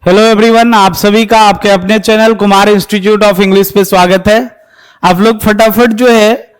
Hello everyone, आप सभी का आपके अपने channel Kumar institute of English पे स्वागत है। आप लोग फटाफट जो है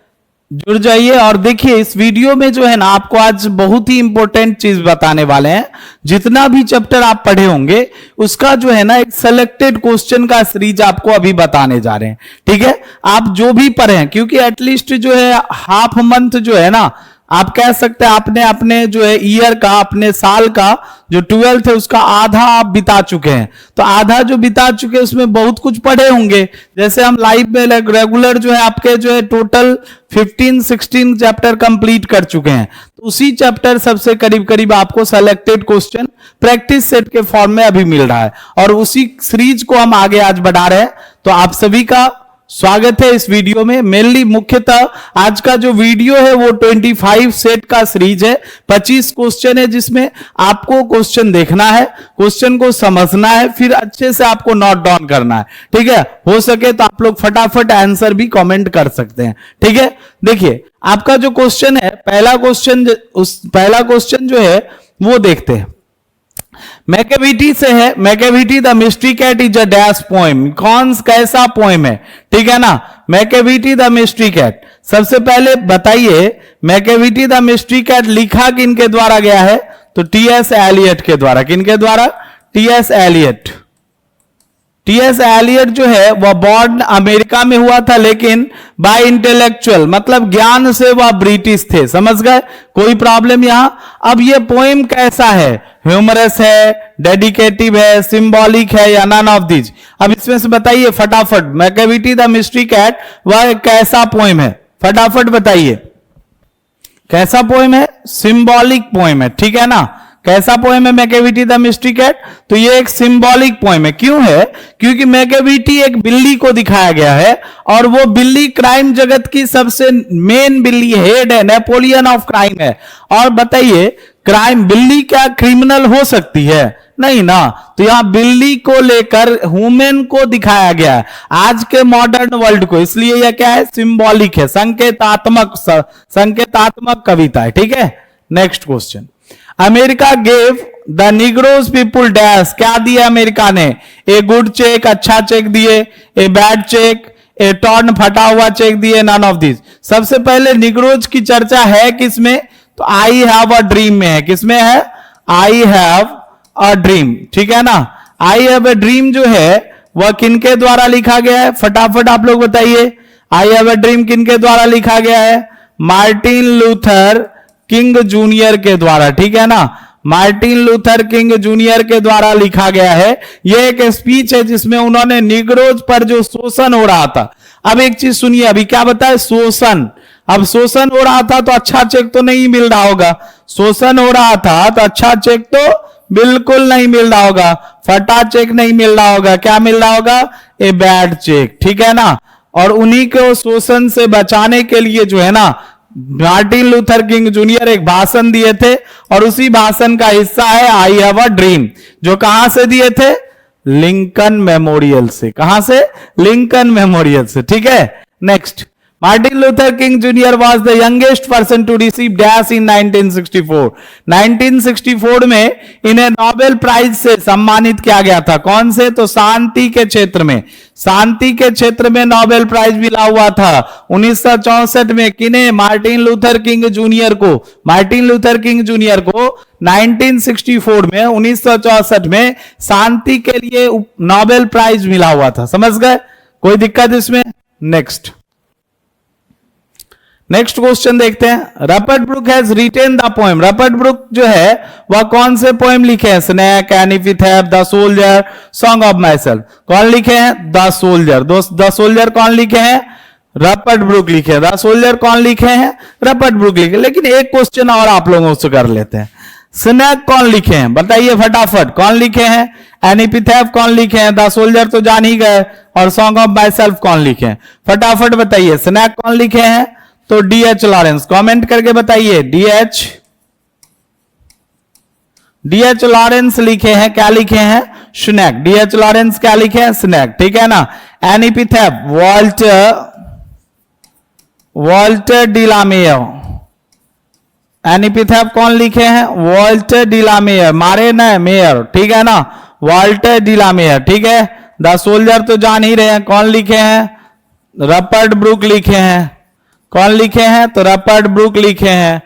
जुड़ जाइए और देखिए इस वीडियो में जो है ना आपको आज बहुत ही इंपॉर्टेंट चीज बताने वाले हैं। जितना भी चैप्टर आप पढ़े होंगे उसका जो है ना एक सिलेक्टेड क्वेश्चन का सीरीज आपको अभी बताने जा रहे हैं। ठीक है, आप जो भी पढ़े हैं, क्योंकि एटलीस्ट जो है हाफ मंथ जो है ना आप कह सकते हैं आपने अपने जो है ईयर का, अपने साल का जो 12th है उसका आधा आप बिता चुके हैं। तो आधा जो बिता चुके हैं उसमें बहुत कुछ पढ़े होंगे। जैसे हम लाइव में रेगुलर जो है आपके जो है टोटल 15-16 चैप्टर कंप्लीट कर चुके हैं। तो उसी चैप्टर सबसे करीब करीब आपको सेलेक्टेड क्वेश्चन प्रैक्टिस सेट के फॉर्म में अभी मिल रहा है और उसी सीरीज को हम आगे आज बढ़ा रहे हैं। तो आप सभी का स्वागत है इस वीडियो में। मेनली मुख्यतः आज का जो वीडियो है वो 25 सेट का सीरीज है। 25 क्वेश्चन है जिसमें आपको क्वेश्चन देखना है, क्वेश्चन को समझना है, फिर अच्छे से आपको नोट डाउन करना है। ठीक है, हो सके तो आप लोग फटाफट आंसर भी कमेंट कर सकते हैं। ठीक है, देखिए आपका जो क्वेश्चन है, पहला क्वेश्चन जो है वो देखते हैं। मैकेविटी से है। Macavity the mystery cat is a dash poem. कैसा पोएम है? ठीक है ना, मैकेविटी द मिस्ट्री कैट। सबसे पहले बताइए मैकेविटी द मिस्ट्री कैट लिखा किनके द्वारा गया है? तो टीएस एलियट के द्वारा। किनके द्वारा? TS Elliott. टीएस एलियट जो है वह बॉर्न अमेरिका में हुआ था, लेकिन बाय इंटेलेक्चुअल मतलब ज्ञान से वह ब्रिटिश थे। समझ गए? कोई प्रॉब्लम यहां? अब ये पोएम कैसा है? ह्यूमरस है, डेडिकेटिव है, सिंबॉलिक है या नन ऑफ दिस? अब इसमें से बताइए फटाफट। मैकेविटी द मिस्ट्री कैट वह कैसा पोएम है? फटाफट बताइए कैसा पोएम है? सिंबॉलिक पोएम है। ठीक है ना, कैसा पोएम है मैकेविटी द मिस्ट्री कैट? तो ये एक सिंबॉलिक पोएम है। क्यों है? क्योंकि मैकेविटी एक बिल्ली को दिखाया गया है और वो बिल्ली क्राइम जगत की सबसे मेन बिल्ली, हेड है, नेपोलियन ऑफ क्राइम है। और बताइए क्राइम, बिल्ली क्या क्रिमिनल हो सकती है? नहीं ना। तो यहां बिल्ली को लेकर ह्यूमन को दिखाया गया है आज के मॉडर्न वर्ल्ड को, इसलिए यह क्या है? सिंबॉलिक है, संकेतात्मक कविता है। ठीक है, next question. America gave the Negroes people dash. क्या दिया अमेरिका ने? ए गुड चेक, अच्छा चेक दिए, a bad cheque, a torn फटा हुआ चेक दिए, नन ऑफ दिस। सबसे पहले निग्रोज की चर्चा है किसमें? तो आई हैव अ ड्रीम में है। किसमें है? I have a dream. ठीक है ना, आई हैव अ ड्रीम जो है वह किनके द्वारा लिखा गया है? फटाफट आप लोग बताइए आई हैव अ ड्रीम किनके द्वारा लिखा गया है? मार्टिन लूथर किंग जूनियर के द्वारा। ठीक है ना, मार्टिन लूथर किंग जूनियर के द्वारा लिखा गया है। यह एक स्पीच है जिसमें उन्होंने निग्रोज पर जो शोषण हो रहा था। अब एक चीज सुनिए, अभी क्या बताए? शोषण। अब शोषण हो रहा था तो अच्छा चेक तो नहीं मिल रहा होगा। शोषण हो रहा था तो अच्छा चेक तो बिल्कुल नहीं मिल रहा होगा, फटा चेक नहीं मिल रहा होगा। क्या मिल रहा होगा? A bad cheque. ठीक है ना, और उन्हीं को शोषण से बचाने के लिए जो है ना मार्टिन लूथर किंग जूनियर एक भाषण दिए थे और उसी भाषण का हिस्सा है आई हैव अ ड्रीम, जो कहां से दिए थे? लिंकन मेमोरियल से। कहां से? लिंकन मेमोरियल से। ठीक है, next. Martin Luther King junior was the youngest person to receive dash in 1964. 1964 में इन्हें नोबेल प्राइज से सम्मानित किया गया था। कौन से? तो शांति के क्षेत्र में। शांति के क्षेत्र में नोबेल प्राइज मिला हुआ था 1964 में। किन्हें? मार्टिन लूथर किंग जूनियर को। मार्टिन लूथर किंग जूनियर को 1964 में, 1964 में शांति के लिए नोबेल प्राइज मिला हुआ था। समझ गए? कोई दिक्कत इसमें? नेक्स्ट क्वेश्चन देखते हैं। Rupert Brooke has written the poem. Rupert Brooke जो है वह कौन से पोएम लिखे हैं? स्नैक, एनी विथ हैव, the soldier, song of myself. कौन लिखे हैं? The soldier. द सोल्जर कौन लिखे हैं? रपर्ट ब्रुक लिखे हैं। द सोल्जर कौन लिखे हैं? रपर्ट ब्रुक लिखे। लेकिन एक क्वेश्चन और आप लोगों से कर लेते हैं। स्नैक कौन लिखे हैं? बताइए फटाफट। कौन लिखे हैं? एनी विथ हैव कौन लिखे हैं? द सोल्जर तो जान ही गए। और सॉन्ग ऑफ माई सेल्फ कौन लिखे हैं? फटाफट बताइए। स्नैक कौन लिखे हैं? तो डीएच लॉरेंस। कमेंट करके बताइए। डीएच लॉरेंस लिखे हैं। क्या लिखे हैं? स्नैक। डीएच लॉरेंस क्या लिखे हैं? स्नैक। ठीक है ना। एनी विथ हैव वॉल्टर डिलामेयर। एनी विथ हैव कौन लिखे हैं? Walter de la Mare. मारे ना मेयर। ठीक है ना, वॉल्टर डिलामेयर, ठीक है। द सोल्जर तो जान ही रहे हैं, कौन लिखे हैं? रपर्ट ब्रूक लिखे हैं। कौन लिखे हैं? तो रपर्ट ब्रूक लिखे हैं।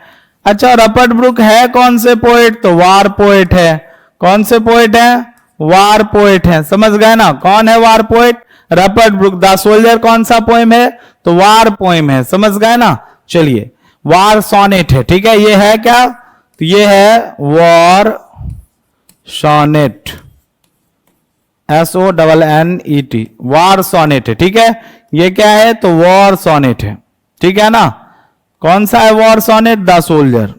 अच्छा, रपर्ट ब्रूक है कौन से पोएट? तो वार पोएट है। कौन से पोएट है? वार पोएट है। समझ गए ना? कौन है वार पोएट? रपर्ट ब्रूक। द सोल्जर कौन सा पोएम है? तो वार पोएम है। समझ गए ना? चलिए, वार सोनेट है, ठीक है। ये है क्या? तो ये है war sonnet, SONNET, war sonnet है, ठीक है। ये क्या है? तो वॉर सोनेट है, ठीक है ना। कौन सा है war sonnet? The soldier.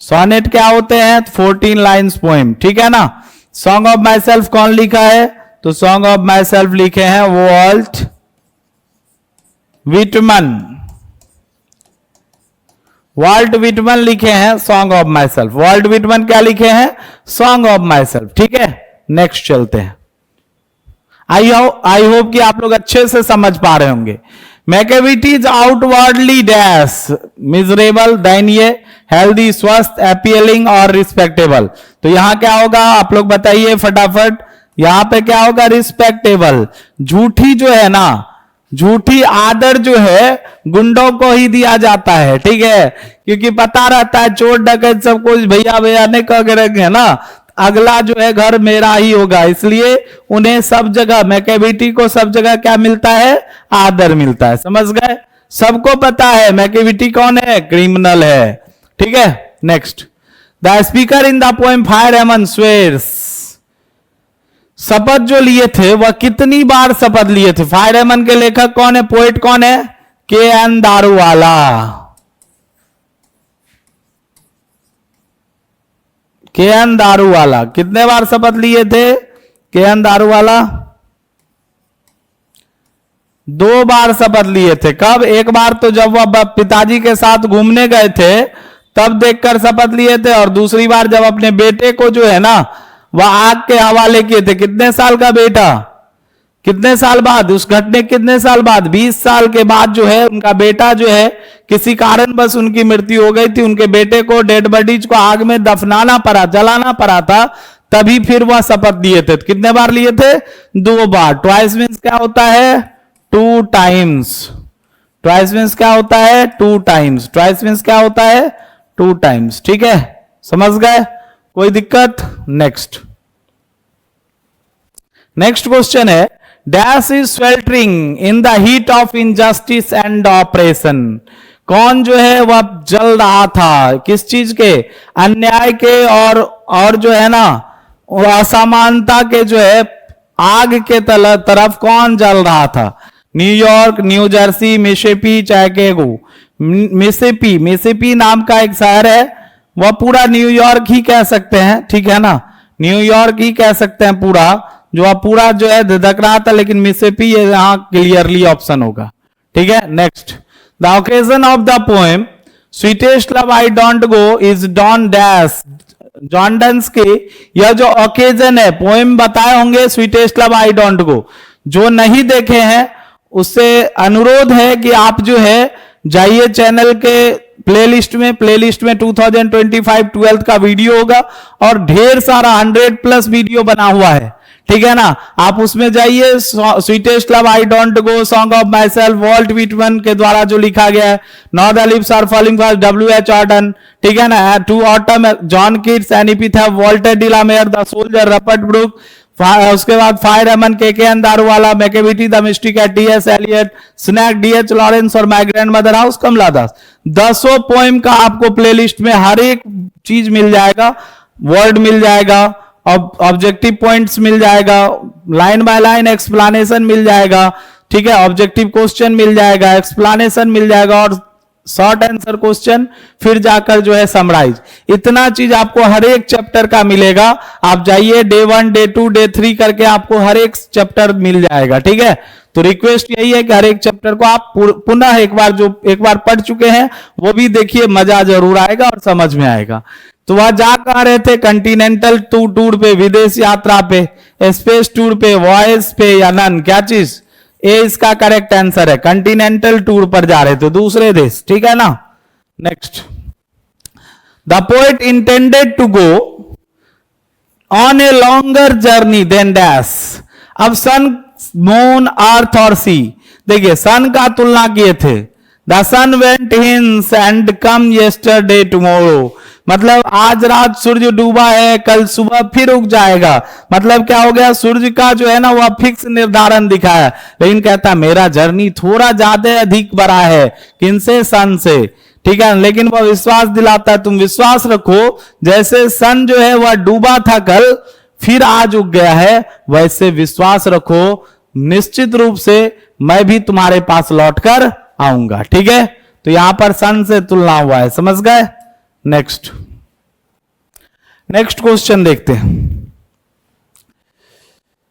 Sonnet क्या होते हैं? 14 लाइन्स पोएम, ठीक है ना। सॉन्ग ऑफ माई सेल्फ कौन लिखा है? तो सॉन्ग ऑफ माई सेल्फ लिखे हैं वॉल्ट विटमन। वॉल्ट विटमन लिखे हैं song of myself. Walt Whitman क्या लिखे हैं? सॉन्ग ऑफ माई सेल्फ, ठीक है। नेक्स्ट चलते हैं। आई होप कि आप लोग अच्छे से समझ पा रहे होंगे। Macavity is outwardly dash, miserable, दयनीय, हेल्दी, स्वस्थ, अपीलिंग और रिस्पेक्टेबल। तो यहां क्या होगा? आप लोग बताइए फटाफट। यहां पे क्या होगा? रिस्पेक्टेबल। झूठी जो है ना, झूठी आदर जो है गुंडों को ही दिया जाता है, ठीक है। क्योंकि पता रहता है चोर डकैत सब कुछ भैया भैया ने कह के रखे ना, अगला जो है घर मेरा ही होगा, इसलिए उन्हें सब जगह, मैकेविटी को सब जगह क्या मिलता है? आदर मिलता है। समझ गए? सबको पता है मैकेविटी कौन है? क्रिमिनल है, ठीक है। Next, the speaker in the poem fire एमन स्वेयर्स, शपथ जो लिए थे वह कितनी बार शपथ लिए थे? फायर एमन के लेखक कौन है? पोएट कौन है? KN दारूवाला। KN दारूवाला कितने बार शपथ लिए थे? KN दारूवाला 2 बार शपथ लिए थे। कब? एक बार तो जब वह पिताजी के साथ घूमने गए थे तब देखकर शपथ लिए थे, और दूसरी बार जब अपने बेटे को जो है ना वह आग के हवाले किए थे। कितने साल का बेटा? कितने साल बाद? उस घटने कितने साल बाद? 20 साल के बाद जो है उनका बेटा जो है किसी कारण बस उनकी मृत्यु हो गई थी। उनके बेटे को, डेड बॉडीज को आग में दफनाना पड़ा, जलाना पड़ा था, तभी फिर वह शपथ लिए थे। कितने बार लिए थे? 2 बार। ट्वाइस मीन्स क्या होता है? 2 टाइम्स। ट्वाइस मीन्स क्या होता है? 2 टाइम्स। ट्वाइस मीन्स क्या होता है? 2 टाइम्स, ठीक है। समझ गए? कोई दिक्कत? नेक्स्ट क्वेश्चन है, dash is sweltering in the heat of injustice and operation. कौन जो है वह जल रहा था? किस चीज के? अन्याय के और जो है ना असमानता के जो है आग के तरफ कौन जल रहा था? New York, new Jersey, Mississippi, Chicago. Mississippi नाम का एक शहर है, वह पूरा न्यूयॉर्क ही कह सकते हैं, ठीक है ना। न्यूयॉर्क ही कह सकते हैं पूरा, जो आप पूरा जो है धधक रहा था, लेकिन मिसिसिपी यहां क्लियरली ऑप्शन होगा, ठीक है। Next, the occasion of the poem sweetest love I don't go is Donne dash. John Donne's के यह जो ओकेजन है, पोएम बताए होंगे sweetest love I don't go. जो नहीं देखे हैं उससे अनुरोध है कि आप जो है जाइए चैनल के प्लेलिस्ट में 2025 12th का वीडियो होगा, और ढेर सारा 100+ वीडियो बना हुआ है, ठीक है ना। आप उसमें जाइए, sweetest love I don't go, song of myself, Walt Whitman के द्वारा जो लिखा गया है, now the leaves are falling fast, WH Auden, ठीक है ना, to autumn, John Keats, an epitaph, Walter de la Mare, the soldier, Rupert Brooke, उसके बाद fire hymn, KN Daruwalla, Macavity, the mystery cat TS Eliot, snake, DH Lawrence और my grandmother house, Kamala Das. 10 poem का आपको playlist में हर एक चीज मिल जाएगा, वर्ड मिल जाएगा, ऑब्जेक्टिव पॉइंट्स मिल जाएगा, लाइन बाय लाइन एक्सप्लेनेशन मिल जाएगा, ठीक है। ऑब्जेक्टिव क्वेश्चन मिल जाएगा, एक्सप्लेनेशन मिल जाएगा, और शॉर्ट आंसर क्वेश्चन, फिर जाकर जो है समराइज। इतना चीज आपको हर एक चैप्टर का मिलेगा। आप जाइए, डे 1, डे 2, डे 3 करके आपको हर एक चैप्टर मिल जाएगा, ठीक है। तो रिक्वेस्ट यही है कि हर एक चैप्टर को आप पुनः एक बार पढ़ चुके हैं वो भी देखिए, मजा जरूर आएगा और समझ में आएगा। तो वह जा कहा रहे थे? कंटिनेंटल टूर पे, विदेश यात्रा पे, स्पेस टूर पे, वॉयस पे, या नन? क्या चीज? ए इसका करेक्ट आंसर है, कंटिनेंटल टूर पर जा रहे थे, दूसरे देश, ठीक है ना। Next, the poet intended to go on a longer journey than dash. अब सन, मून, अर्थ और सी, देखिए सन का तुलना किए थे, the sun went hence and come yesterday tomorrow, मतलब आज रात सूर्य डूबा है, कल सुबह फिर उग जाएगा। मतलब क्या हो गया, सूर्य का जो है ना वह फिक्स निर्धारण दिखाया, लेकिन कहता मेरा जर्नी थोड़ा ज्यादा अधिक बड़ा है, किनसे, सन से, ठीक है। लेकिन वह विश्वास दिलाता है, तुम विश्वास रखो, जैसे सन जो है वह डूबा था कल फिर आज उग गया है, वैसे विश्वास रखो, निश्चित रूप से मैं भी तुम्हारे पास लौटकर आऊंगा, ठीक है। तो यहां पर सन से तुलना हुआ है, समझ गए। नेक्स्ट क्वेश्चन देखते हैं।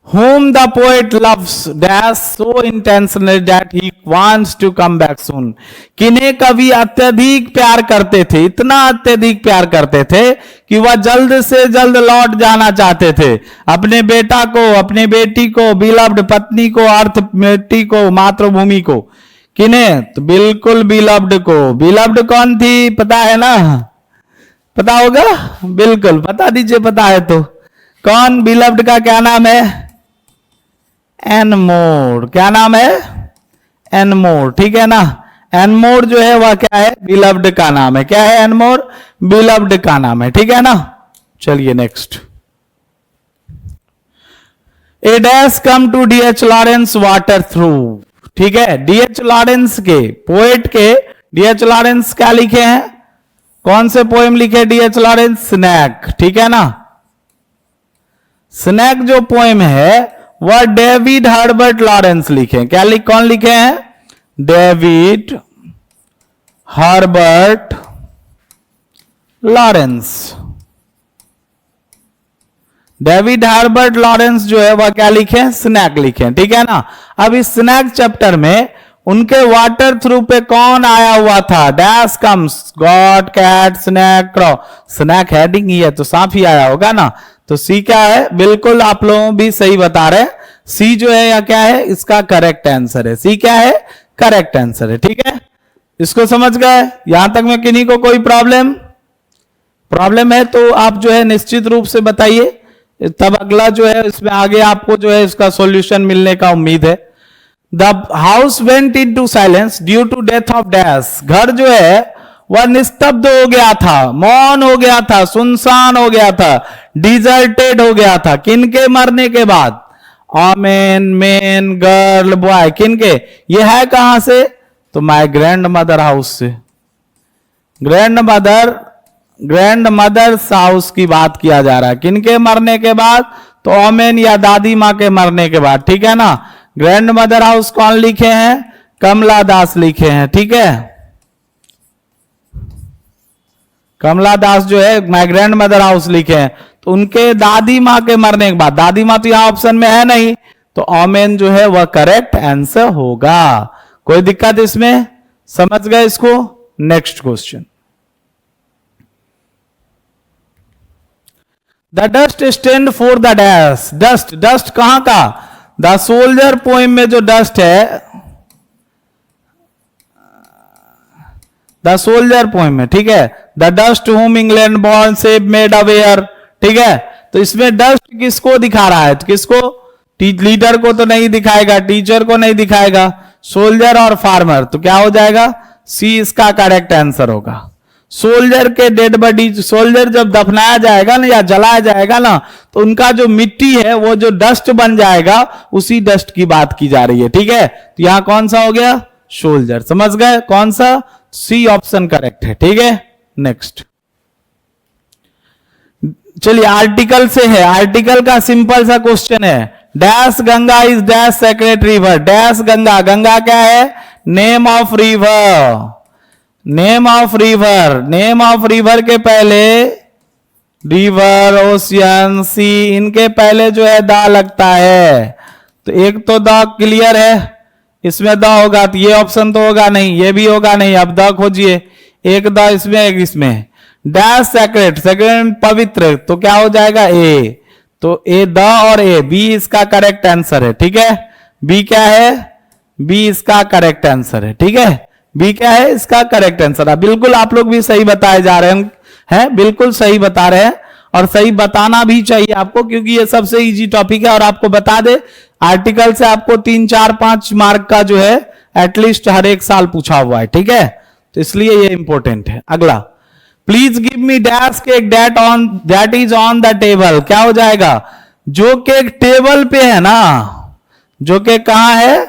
Whom the poet loves dash so intensely that he wants to come back soon। किन्हें कवि अत्यधिक प्यार करते थे, इतना अत्यधिक प्यार करते थे कि वह जल्द से जल्द लौट जाना चाहते थे, अपने बेटा को, अपने बेटी को, बिलव्ड पत्नी को, अर्थ बेटी को, मातृभूमि को। किन्हें, तो बिल्कुल बिलव्ड को। बिलव्ड कौन थी पता है ना, पता होगा, बिल्कुल बता दीजिए, पता है तो। कौन, बिलव्ड का क्या नाम है, एनमोर। क्या नाम है, एनमोर, ठीक है ना। एनमोर जो है वह क्या है, बिलव्ड का नाम है। क्या है, एनमोर बिलव्ड का नाम है, ठीक है ना। चलिए next. A dash come to DH Lawrence water through, ठीक है। डीएच लॉरेंस के, पोएट के डीएच लॉरेंस क्या लिखे हैं, कौन से पोएम लिखे डीएच लॉरेंस, स्नैक, ठीक है ना। स्नैक जो पोएम है वह डेविड हर्बर्ट लॉरेंस लिखे। क्या कौन लिखे हैं, David Herbert Lawrence. David Herbert Lawrence जो है वह क्या लिखे, स्नैक लिखे, ठीक है ना। अब इस स्नैक चैप्टर में उनके वाटर थ्रू पे कौन आया हुआ था, dash comes, God, cat, snake, crow. Snake heading ही है तो सांप ही आया होगा ना। तो सी क्या है, बिल्कुल आप लोग भी सही बता रहे हैं, सी जो है या क्या है, इसका करेक्ट आंसर है। सी क्या है, करेक्ट आंसर है, ठीक है। इसको समझ गए, यहां तक में किन्हीं को कोई प्रॉब्लम है तो आप जो है निश्चित रूप से बताइए, तब अगला जो है इसमें आगे आपको जो है इसका सॉल्यूशन मिलने का उम्मीद है। The house went into silence due to death of dash. घर जो है वह निस्तब्ध हो गया था, मौन हो गया था, सुनसान हो गया था, डिजर्टेड हो गया था। किनके मरने के बाद, आमेन, मेन, गर्ल, बॉय, किनके, ये है कहां से, तो माय ग्रैंड मदर हाउस से। ग्रैंड मदर्स हाउस की बात किया जा रहा है। किनके मरने के बाद, तो आमेन या दादी माँ के मरने के बाद, ठीक है ना। ग्रैंड मदर हाउस कौन लिखे हैं, कमला दास लिखे हैं, ठीक है। कमला दास जो है माय ग्रैंड मदर हाउस लिखे हैं, तो उनके दादी माँ के मरने के बाद, दादी माँ तो यहां ऑप्शन में है नहीं, तो आमेन जो है वह करेक्ट आंसर होगा। कोई दिक्कत इसमें, समझ गए इसको। Next question. The dust stand for the dash. Dust कहां का, द सोल्जर पोएम में जो डस्ट है, द सोल्जर पोएम में, ठीक है। The dust home England born save made aware, ठीक है। तो इसमें डस्ट किसको दिखा रहा है, तो किसको, लीडर को तो नहीं दिखाएगा, टीचर को नहीं दिखाएगा, सोल्जर और फार्मर। तो क्या हो जाएगा, सी इसका करेक्ट आंसर होगा। सोल्जर के डेड बॉडी, सोल्जर जब दफनाया जाएगा ना या जलाया जाएगा ना, तो उनका जो मिट्टी है वो जो डस्ट बन जाएगा, उसी डस्ट की बात की जा रही है, ठीक है। तो यहां कौन सा हो गया, सोल्जर, समझ गए, कौन सा, सी ऑप्शन करेक्ट है, ठीक है। नेक्स्ट चलिए, आर्टिकल से है। आर्टिकल का सिंपल सा क्वेश्चन है, dash Ganga is dash sacred river. Dash Ganga, Ganga क्या है, name of river. Name of river, name of river के पहले रिवर, ओशियन, सी, इनके पहले जो है द लगता है। तो एक तो द क्लियर है, इसमें द होगा, तो ये ऑप्शन तो होगा नहीं, ये भी होगा नहीं। अब द खोजिए, एक द इसमें, एक इसमें। डैश सेक्रेट, सेक्रेट पवित्र, तो क्या हो जाएगा, ए। तो ए, द और ए, बी इसका करेक्ट आंसर है, ठीक है। बी क्या है, बी इसका करेक्ट आंसर है, ठीक है। बी क्या है, इसका करेक्ट आंसर है। बिल्कुल आप लोग भी सही बताए जा रहे हैं, बिल्कुल सही बता रहे हैं। और सही बताना भी चाहिए आपको, क्योंकि ये सबसे इजी टॉपिक है। और आपको बता दे, आर्टिकल से आपको 3, 4, 5 मार्क का जो है एटलीस्ट हर एक साल पूछा हुआ है, ठीक है, तो इसलिए ये इंपॉर्टेंट है। अगला, please give me dash cake that is on the table. क्या हो जाएगा? जो केक टेबल पे है ना, जो केक कहां है?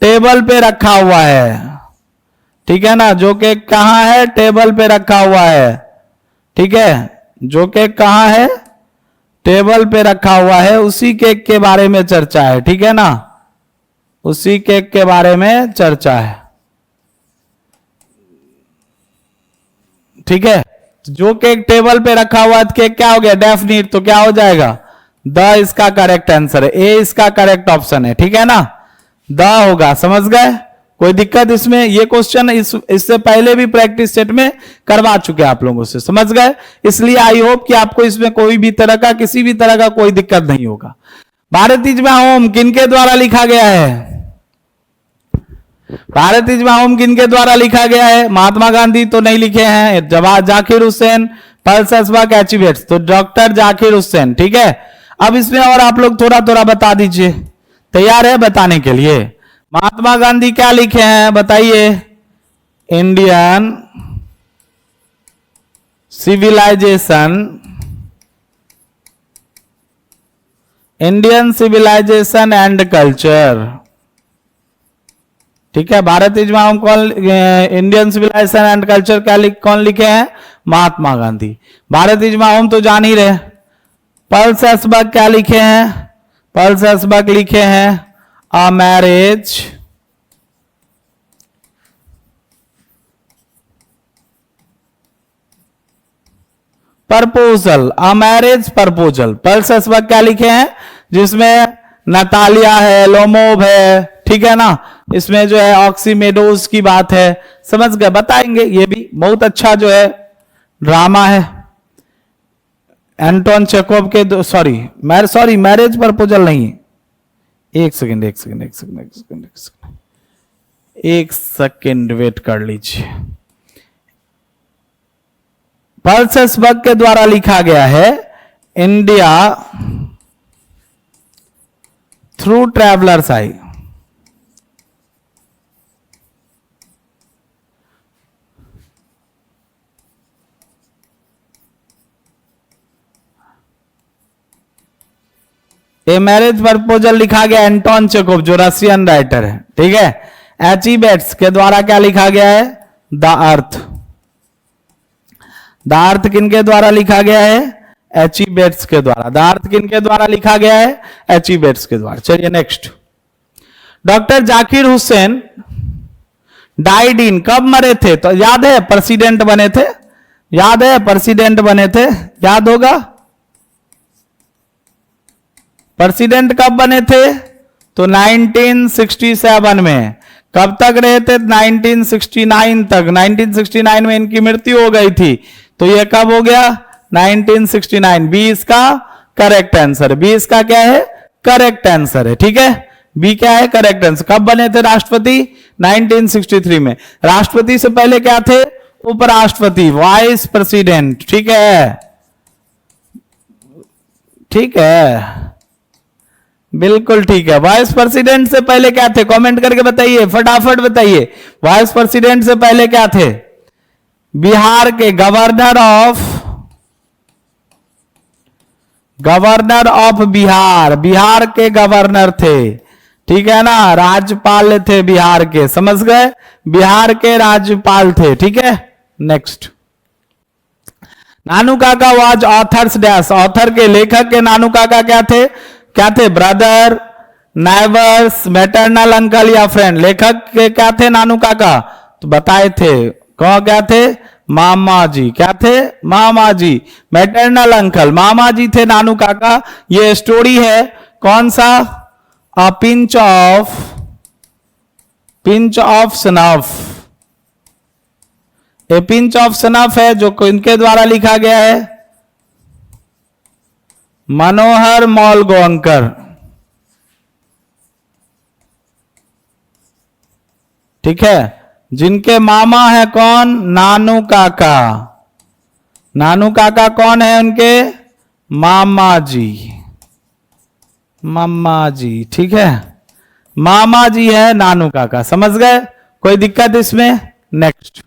टेबल पे रखा हुआ है, ठीक है ना। जो केक कहां है? टेबल पे रखा हुआ है, ठीक है। जो केक कहां है? टेबल पे रखा हुआ है, उसी केक के बारे में चर्चा है, ठीक है ना, उसी केक के बारे में चर्चा है, ठीक है। जो केक टेबल पे रखा हुआ है, केक क्या हो गया? डेफिनिट, तो क्या हो जाएगा? द इसका करेक्ट आंसर है, ए इसका करेक्ट ऑप्शन है, ठीक है ना, द होगा। समझ गए? कोई दिक्कत इसमें? ये क्वेश्चन इससे पहले भी प्रैक्टिस सेट में करवा चुके आप लोगों से, समझ गए? इसलिए आई होप कि आपको इसमें कोई भी तरह का, किसी भी तरह का कोई दिक्कत नहीं होगा। भारत इजमा होम किनके द्वारा लिखा गया है? भारत इजमा होम किनके द्वारा लिखा गया है? महात्मा गांधी तो नहीं लिखे हैं, जाकिर हुसैन, पर्ल्स असबाक, एचिवेट्स, तो डॉक्टर जाकिर हुसैन, ठीक है। अब इसमें और आप लोग थोड़ा थोड़ा बता दीजिए, तैयार है बताने के लिए? महात्मा गांधी क्या लिखे हैं बताइए? Indian civilisation, Indian civilisation and culture, ठीक है। भारत इजमा होम कौन? इंडियन सिविलाइजेशन एंड कल्चर क्या कौन लिखे हैं? महात्मा गांधी। भारत इजमा होम तो जान ही रहे। पर्ल्स असबाक क्या लिखे हैं? पर्ल्स असबाक लिखे हैं A marriage proposal, A marriage proposal. Pearls असबाक क्या लिखे हैं? जिसमें नतालिया है, लोमोव है, ठीक है ना, इसमें जो है ऑक्सीमेडोज की बात है, समझ गए? बताएंगे, ये भी बहुत अच्छा जो है ड्रामा है। एंटोन चेकोव के मैरिज प्रपोजल नहीं, एक सेकंड वेट कर लीजिए। पर्ल्स असबाक के द्वारा लिखा गया है इंडिया थ्रू ट्रैवलर्स आई। ये मैरिज प्रपोजल लिखा गया एंटोन चेकोव, जो रशियन राइटर है, ठीक है। एचिवेट्स के द्वारा क्या लिखा गया है? The earth. द अर्थ किनके द्वारा लिखा गया है? एचिवेट्स के द्वारा। द अर्थ किनके द्वारा लिखा गया है? एचिवेट्स के द्वारा। चलिए next, doctor Zakir Hussain died in, कब मरे थे? तो याद है, प्रेसिडेंट बने थे, याद है, प्रेसिडेंट बने थे, याद होगा। प्रेसिडेंट कब बने थे? तो 1967 में। कब तक रहे थे? 1969 तक। 1969 में इनकी मृत्यु हो गई थी, तो ये कब हो गया? 1969। बी इसका करेक्ट आंसर है, बी इसका क्या है? करेक्ट आंसर है, ठीक है। बी क्या है? Correct answer. कब बने थे राष्ट्रपति? 1963 में। राष्ट्रपति से पहले क्या थे? उपराष्ट्रपति, वाइस प्रेसिडेंट, ठीक है, ठीक है, बिल्कुल ठीक है। वाइस प्रेसिडेंट से पहले क्या थे? कमेंट करके बताइए, फटाफट बताइए। वाइस प्रेसिडेंट से पहले क्या थे? बिहार के गवर्नर ऑफ बिहार, बिहार के गवर्नर थे, ठीक है ना, राज्यपाल थे बिहार के, समझ गए? बिहार के राज्यपाल थे, ठीक है। नेक्स्ट, नानू काका वाज ऑथर्स डैश, ऑथर के लेखक के नानू काका क्या थे? क्या थे? ब्रदर, नाइबर्स, मैटरनल अंकल या फ्रेंड। लेखक के क्या थे नानू काका? तो बताए थे, कौन क्या थे? मामा जी। क्या थे? मामा जी। मैटरनल अंकल, मामा जी थे नानू काका। ये स्टोरी है कौन सा? A pinch of snuff. A pinch of snuff है, जो इनके द्वारा लिखा गया है, मनोहर मौलगांवकर, ठीक है, जिनके मामा है कौन? नानू काका। नानू काका कौन है उनके? मामा जी, मामा जी, ठीक है, मामा जी है नानू काका, समझ गए, कोई दिक्कत इसमें? Next,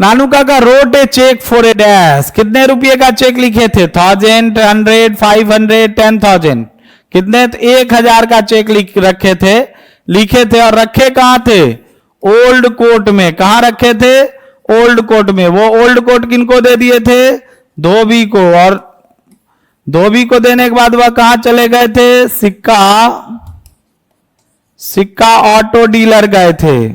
Nanu Kaka wrote a cheque for a dash, कितने रुपए का चेक लिखे थे? 1000, 100, 500, 10,000, कितने? 1000 का चेक लिखे थे और रखे कहां थे? ओल्ड कोर्ट में। कहां रखे थे? ओल्ड कोर्ट में। वो ओल्ड कोर्ट किनको दे दिए थे? धोबी को, और धोबी को देने के बाद वह कहां चले गए थे? सिक्का ऑटो डीलर गए थे,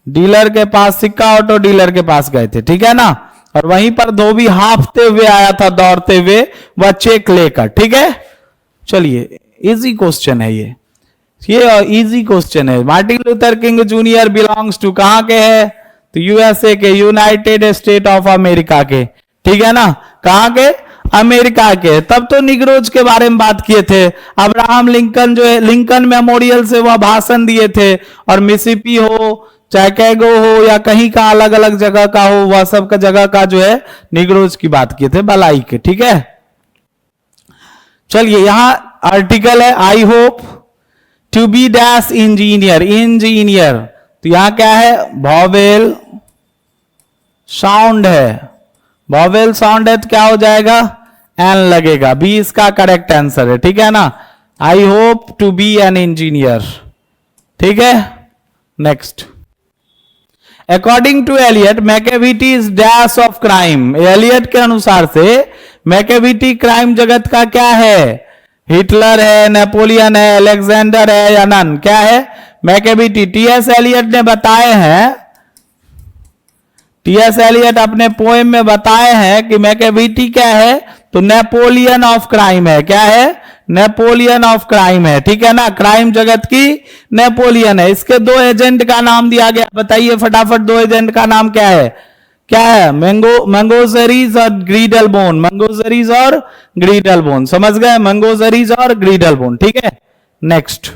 डीलर के पास, सिक्का ऑटो डीलर के पास गए थे, ठीक है ना, और वहीं पर धोबी हांफते हुए आया था, दौड़ते हुए, वह चेक लेकर, ठीक है। चलिए, इजी क्वेश्चन है ये इजी क्वेश्चन है। Martin Luther King Junior belongs to, कहां के है? तो यूएसए के, यूनाइटेड स्टेट ऑफ अमेरिका के, ठीक है ना, कहां के? अमेरिका के। तब तो निग्रोज के बारे में बात किए थे। अब्राहम लिंकन जो है, लिंकन मेमोरियल से वह भाषण दिए थे, और मिसिसिपी हो, चिकागो हो, या कहीं का अलग अलग जगह का हो, वह सब का जगह का जो है निग्रोज की बात किए थे, भलाई के, ठीक है। चलिए, यहां आर्टिकल है, I hope to be dash engineer, engineer, तो यहां क्या है? वॉवेल साउंड है, वॉवेल साउंड है, तो क्या हो जाएगा? एन लगेगा, बी इसका करेक्ट आंसर है, ठीक है ना। I hope to be an engineer, ठीक है। Next, according to Eliot, Macavity is dash of crime, Eliot के अनुसार से मैकेविटी क्राइम जगत का क्या है? हिटलर है, नेपोलियन है, अलेक्जेंडर है, या नन? क्या है? मैकेविटी। टीएस एलियट ने बताए हैं, टीएस एलियट अपने पोएम में बताए हैं कि मैकेविटी क्या है? तो नेपोलियन ऑफ क्राइम है। क्या है? नेपोलियन ऑफ क्राइम है, ठीक है ना, क्राइम जगत की नेपोलियन है। इसके दो एजेंट का नाम दिया गया, बताइए फटाफट, दो एजेंट का नाम क्या है? क्या है? मंगोजरीज और ग्रीडलबोन, मंगोजरीज और ग्रीडलबोन, समझ गए, मंगोजरीज और ग्रीडलबोन, ठीक है। Next,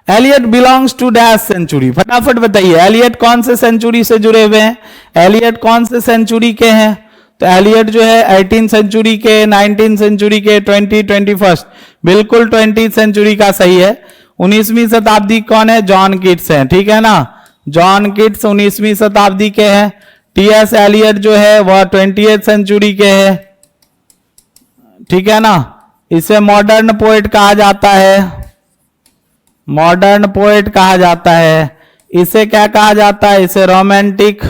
Eliot belongs to dash century, फटाफट बताइए, एलियट कौन से सेंचुरी से जुड़े हुए हैं? एलियट कौन से सेंचुरी के हैं? तो एलियट जो है 18 सेंचुरी के, 19 सेंचुरी के, 21st, बिल्कुल 20th सेंचुरी का सही है। 19वीं शताब्दी कौन है? जॉन किट्स हैं, ठीक है ना, जॉन किट्स 19वीं शताब्दी के हैं। टीएस एलियट जो है वह 20th सेंचुरी के है, ठीक है ना। इसे मॉडर्न पोएट कहा जाता है, मॉडर्न पोएट कहा जाता है। इसे क्या कहा जाता है? इसे रोमांटिक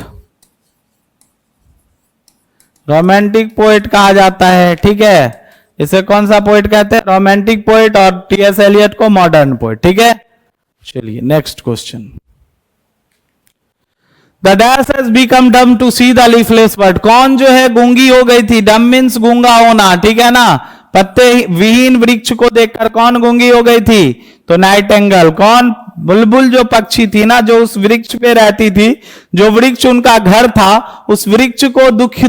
पोएट कहा जाता है, ठीक है। इसे कौन सा पोएट कहते हैं? रोमांटिक पोएट, और टीएस एलियट को मॉडर्न पोएट, ठीक है। चलिए, next question, the dash has become dumb to see the leafless bird, कौन जो है गूंगी हो गई थी? डम मीन्स गूंगा होना, ठीक है ना, पत्ते विहीन वृक्ष को देखकर कौन गूंगी हो गई थी? तो नाइटेंगल। कौन? बुलबुल जो पक्षी थी ना, जो उस वृक्ष पे रहती थी, जो वृक्ष उनका घर था, उस वृक्ष को दुखी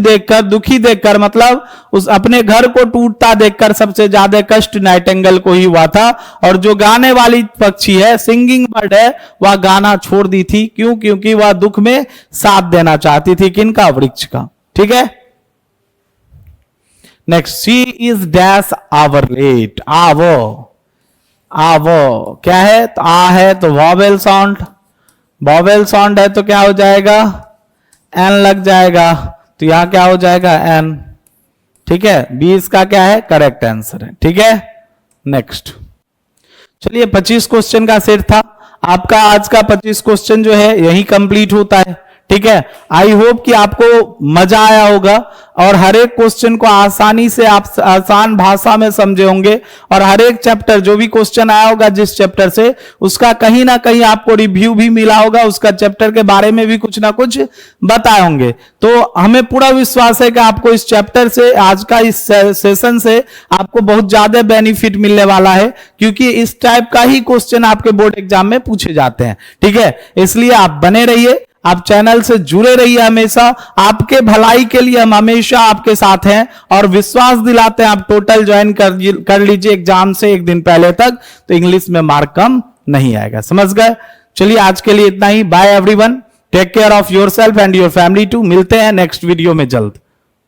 देखकर मतलब उस अपने घर को टूटता देखकर सबसे ज्यादा कष्ट नाइटेंगल को ही हुआ था। और जो गाने वाली पक्षी है, सिंगिंग बर्ड है, वह गाना छोड़ दी थी। क्यों? क्योंकि वह दुख में साथ देना चाहती थी, किनका? वृक्ष का, ठीक है। Next, she is dash hour late, आवो क्या है? तो आ है तो वॉवेल साउंड, वॉवेल साउंड है तो क्या हो जाएगा? एन लग जाएगा, तो यहां क्या हो जाएगा? एन, ठीक है। बी इसका क्या है? करेक्ट आंसर है, ठीक है। नेक्स्ट, चलिए 25 क्वेश्चन का सेट था आपका। आज का 25 क्वेश्चन जो है यही कंप्लीट होता है, ठीक है। आई होप कि आपको मजा आया होगा और हर एक क्वेश्चन को आसानी से आप आसान भाषा में समझे होंगे, और हर एक चैप्टर जो भी क्वेश्चन आया होगा जिस चैप्टर से, उसका कहीं ना कहीं आपको रिव्यू भी मिला होगा, उसका चैप्टर के बारे में भी कुछ ना कुछ बताए होंगे। तो हमें पूरा विश्वास है कि आपको इस चैप्टर से, आज का इस सेशन से आपको बहुत ज्यादा बेनिफिट मिलने वाला है, क्योंकि इस टाइप का ही क्वेश्चन आपके बोर्ड एग्जाम में पूछे जाते हैं, ठीक है। इसलिए आप बने रहिए, आप चैनल से जुड़े रहिए हमेशा। आपके भलाई के लिए हम हमेशा आपके साथ हैं, और विश्वास दिलाते हैं आप टोटल ज्वाइन कर लीजिए एग्जाम से एक दिन पहले तक, तो इंग्लिश में मार्क कम नहीं आएगा, समझ गए। चलिए आज के लिए इतना ही। Bye everyone, take care of yourself and your family too. मिलते हैं नेक्स्ट वीडियो में जल्द।